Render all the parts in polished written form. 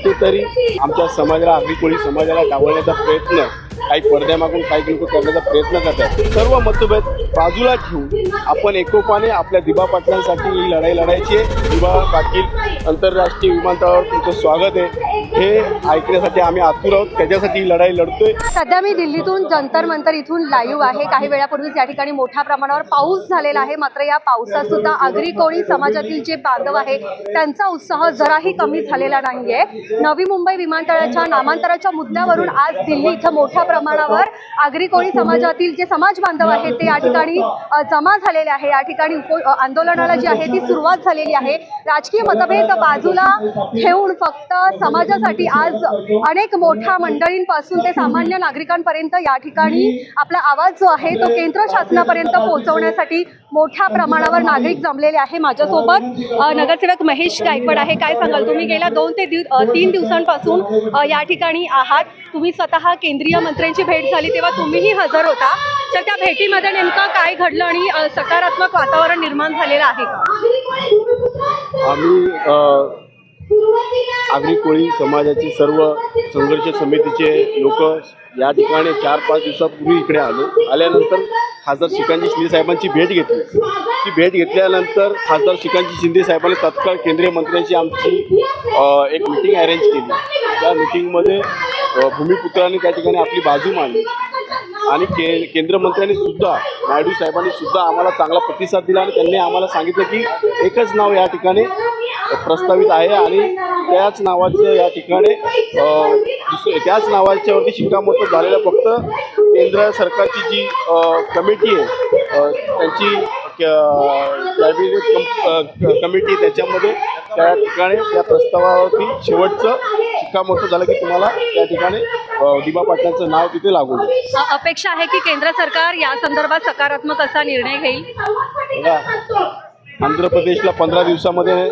कुठेतरी आमच्या समाजाला आगरी कोळी समाजाला डावलण्याचा प्रयत्न काही पडद्यामागून काही लोक करण्याचा प्रयत्न करतात। सर्व मतभेद बाजूला ठेवून आपण एकोपाने आपल्या दिबा पाटलांसाठी ही लढाई लढायची आहे। दिबा पाटील आंतरराष्ट्रीय विमानतळावर तुमचं स्वागत आहे हे ऐकण्यासाठी आम्ही आतुर आहोत, त्याच्यासाठी ही लढाई लढतोय। सध्या मी दिल्लीतून जंतर मंतर इथून लाईव्ह आहे। काही वेळापूर्वीच या ठिकाणी मोठ्या प्रमाणावर पाऊस झालेला आहे, मात्र या पावसात सुद्धा आगरी कोळी समाजातील जे बांधव आहे त्यांचा उत्साह जराही कमी झालेला नाहीये। नवी मुंबई विमानतळाच्या नामांतराच्या मुद्द्यावरून आज दिल्ली इथं मोठ्या प्रमाणावर आगरी कोळी समाजातील जे समाज बांधव आहेत ते या ठिकाणी जमा झालेले आहे। या ठिकाणी आंदोलनाला जी आहे ती सुरुवात झालेली आहे। राजकीय मतभेद बाजूला ठेवून फक्त समाजासाठी आज अनेक मोठ्या मंडळींपासून ते सामान्य नागरिकांपर्यंत या ठिकाणी आपला आवाज जो आहे तो केंद्र शासनापर्यंत पोहोचवण्यासाठी मोठ्या प्रमाणावर नागरिक जमलेले आहे। माझ्यासोबत नगरसेवक महेश गायकवाड आहे। काय सांगाल, तुम्ही गेल्या 2 ते 3 दिवसांपासून या ठिकाणी आहात, तुम्ही स्वतः केंद्रीय मंत्र्यांची भेट झाली तेव्हा तुम्हीही हजर होता, तर त्या भेटीमध्ये नेमकं काय घडलं आणि सकारात्मक वातावरण निर्माण झालेलं आहे का? आम्ही आगरी कोळी समाजाची सर्व संघर्ष समितीचे लोक या ठिकाणी 4-5 दिवसापूर्वी इकडे आल्यानंतर खासदार श्रीकांतजी शिंदे साहेबांची भेट घेतली। ती भेट घेतल्यानंतर खासदार श्रीकांतजी शिंदे साहेबांनी तत्काळ केंद्रीय मंत्र्यांची आमची एक मीटिंग अरेंज केली। त्या मीटिंगमध्ये भूमिपुत्रांनी त्या ठिकाणी आपली बाजू मांडली आणि केंद्रमंत्र्यांनी सुद्धा नायडू साहेबांनी सुद्धा आम्हाला चांगला प्रतिसाद दिला आणि त्यांनी आम्हाला सांगितलं की एकच नाव या ठिकाणी प्रस्तावित आहे आणि त्याच नावाचं या ठिकाणी त्याच नावाच्यावरती शिक्कामोर्तब झालेलं फक्त केंद्र सरकारची जी कमिटी आहे त्यांची कॅबिनेट कमिटी त्याच्यामध्ये त्या ठिकाणी त्या प्रस्तावावरती शेवटचं शिक्कामोर्तब झालं की तुम्हाला त्या ठिकाणी दिबा पाटलांचं नाव तिथे लागू आहे। अपेक्षा आहे की केंद्र सरकार या संदर्भात सकारात्मक असा निर्णय घेईल। आंध्र प्रदेशला 15 दिवसामध्ये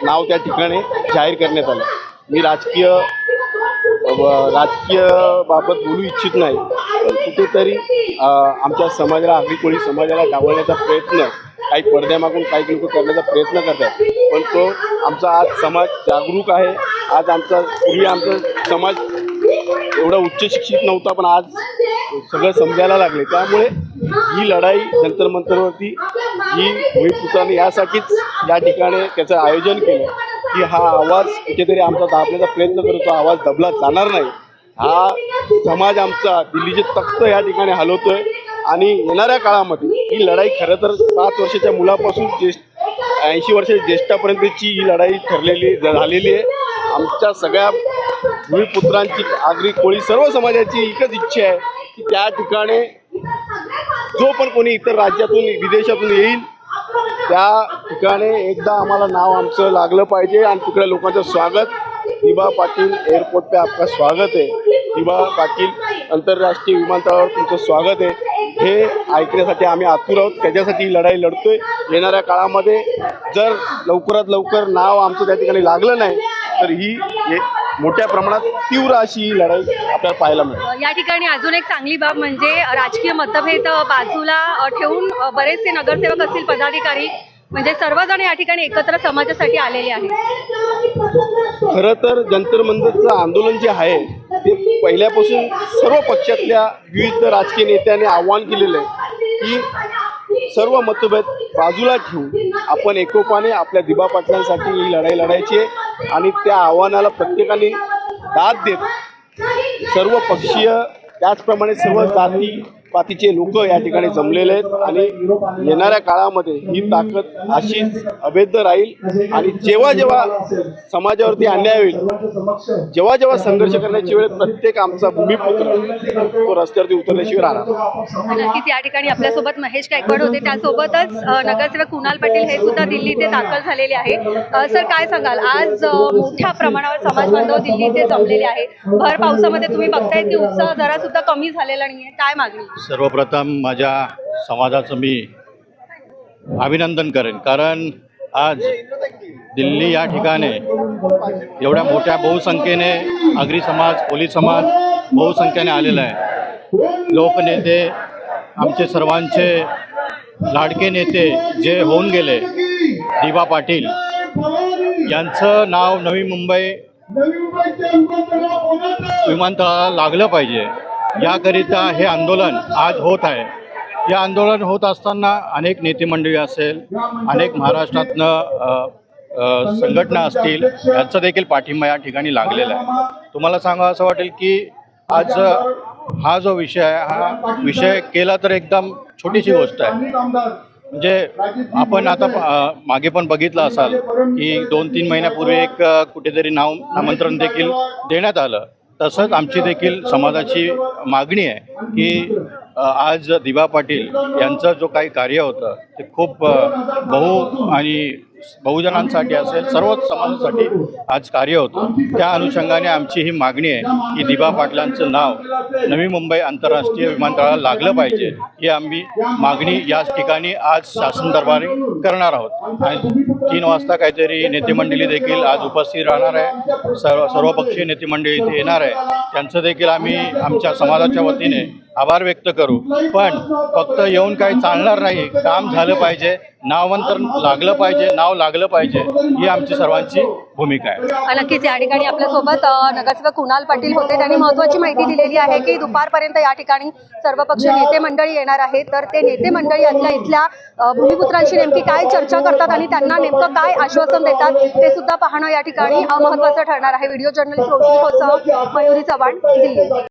नाव त्या ठिकाणी जाहीर करण्यात आलं। मी राजकीय बाबत बोलू इच्छित नाही, पण कुठेतरी आमच्या समाजाला आगरी कोळी समाजाला डावलण्याचा प्रयत्न काही पडद्यामागून काही लोक करण्याचा प्रयत्न करतात, पण तो आमचा आज समाज जागरूक आहे। आज पूर्वी आमचा समाज एवढा उच्च शिक्षित नव्हता, पण आज सगळं समजायला लागले। त्यामुळे ही लढाई जंतर मंतरवरती ही भूमिपुत्रांनी यासाठीच या ठिकाणी त्याचं आयोजन केलं की हा आवाज कुठेतरी आमचा दाबण्याचा प्रयत्न करतो, आवाज दबला जाणार नाही। हा समाज आमचा दिल्लीचे तख्त या ठिकाणी हलवतोय आणि येणाऱ्या काळामध्ये ही लढाई खरं तर 5 वर्षाच्या मुलापासून 80 वर्षाच्या ज्येष्ठापर्यंतची ही लढाई झालेली आहे। आमच्या सगळ्या भूमिपुत्रांची आगरी कोळी सर्व समाजाची एकच इच्छा आहे की त्या ठिकाणी जो पण कोणी इतर राज्यातून विदेशातून येईल त्या ठिकाणी एकदा आम्हाला नाव आमचं लागलं पाहिजे आणि तिकडे लोकांचं स्वागत। दिबा पाटील एअरपोर्ट पे आपका स्वागत है, दिबा पाटील आंतरराष्ट्रीय विमानतळावर तुमचं स्वागत आहे हे ऐकण्यासाठी आम्ही आतुर आहोत, त्याच्यासाठी ही लढाई लढतोय। येणाऱ्या काळामध्ये जर लवकरात लवकर नाव आमचं त्या ठिकाणी लागलं नाही तर ही मोठ्या प्रमाणात तीव्र अशी ही लढाई आपल्याला पाहायला मिळेल। या ठिकाणी अजून एक चांगली बाब म्हणजे राजकीय मतभेद बाजूला ठेवून बरेचसे नगरसेवक असतील, पदाधिकारी म्हणजे सर्वजण या ठिकाणी एकत्र समाजासाठी आलेले आहेत। खरं तर जंतर मंतरचं आंदोलन जे आहे ते पहिल्यापासून सर्व पक्षातल्या विविध राजकीय नेत्यांनी आव्हान केलेलं आहे की सर्व मतभेद बाजूला ठेवून आपण एकोपाने आपल्या दिबा पाटलांसाठी ही लढाई लढायची आहे आणि त्या आव्हानाला प्रत्येकाने दाद देत सर्व पक्षीय त्याचप्रमाणे सर्व जाती पातीचे लोक या ठिकाणी जमलेले आहेत आणि येणाऱ्या काळामध्ये ही ताकद अशीच अभेद्य राहील आणि जेव्हा जेव्हा समाजावरती अन्याय होईल, जेव्हा जेव्हा संघर्ष करण्याची वेळ प्रत्येक आमचा भूमिपुत्र तो रस्त्यावरती उतरल्याशिवाय राहणार। नक्कीच या ठिकाणी आपल्यासोबत महेश गायकवाड होते, त्यासोबतच नगरसेवक कुणाल पाटील हे सुद्धा दिल्ली इथे दाखल झालेले आहे। सर काय सांगाल, आज मोठ्या प्रमाणावर समाज बांधव दिल्ली इथे जमलेले आहे, भर पावसामध्ये तुम्ही बघताय की उत्साह जरा सुद्धा कमी झालेला नाहीये, काय मागणी? सर्वप्रथम माझ्या समाजाचं मी अभिनंदन करेन, कारण आज दिल्ली या ठिकाणी एवढ्या मोठ्या बहुसंख्येने आगरी समाज, कोळी समाज बहुसंख्येने आलेला आहे। लोकनेते आमचे सर्वांचे लाडके नेते जे होऊन गेले दिबा पाटील यांचं नाव नवी मुंबई विमानतळाला लागलं पाहिजे याकरिता हे आंदोलन आज होत आहे. हे आंदोलन होत असताना अनेक नेते मंडळी असेल, अनेक महाराष्ट्रातनं संघटना असतील, यांचा देखील पाठिंबा या ठिकाणी लागलेला आहे. तुम्हाला सांगावं असं वाटेल की आज हा जो विषय आहे, हा विषय केला तर एकदम छोटीशी गोष्ट आहे. म्हणजे आपण आता मागे पण बघितलं असाल की 2-3 महिन्यापूर्वी एक कुठेतरी नामंत्रण देखील देण्यात आलं. तसंच आमची देखील समाजाची मागणी आहे की आज दिबा पाटील यांचं जो काही कार्य होतं ते खूप बहुजनांसाठी असेल, सर्वच समाजासाठी आज कार्य होतं. त्या अनुषंगाने आमची ही मागणी आहे की दिबा पाटलांचं नाव नवी मुंबई आंतरराष्ट्रीय विमानतळाला लागलं पाहिजे. ही आम्ही मागणी या ठिकाणी आज शासन दरबारी करणार आहोत. आणि 3 वाजता काहीतरी नेते मंडळी देखील आज उपस्थित राहणार आहे. सर्वपक्षीय नेते मंडळी इथे येणार आहे. त्यांचं देखील आम्ही आमच्या समाजाच्या वतीने आभार व्यक्त करू. पण फक्त येऊन काही चालणार नाही, काम झालं पाहिजे, नामांतरण लागलं पाहिजे, नाव लागलं पाहिजे, ही आमची सर्वांची भूमिका आहे. नक्कीच या ठिकाणी आपल्यासोबत नगरसेवक कुणाल पाटील होते. त्यांनी महत्त्वाची माहिती दिलेली आहे की दुपारपर्यंत या ठिकाणी सर्वपक्षीय नेते मंडळी येणार आहेत. तर ते नेते मंडळी इथल्या भूमिपुत्रांशी नेमकी काय चर्चा करतात आणि त्यांना नेमकं काय आश्वासन देतात ते सुद्धा पाहणं या ठिकाणी महत्त्वाचं ठरणार आहे. व्हिडिओ जर्नलिस्ट रोशनी खोसह, मयुरी चव्हाण, दिल्ली.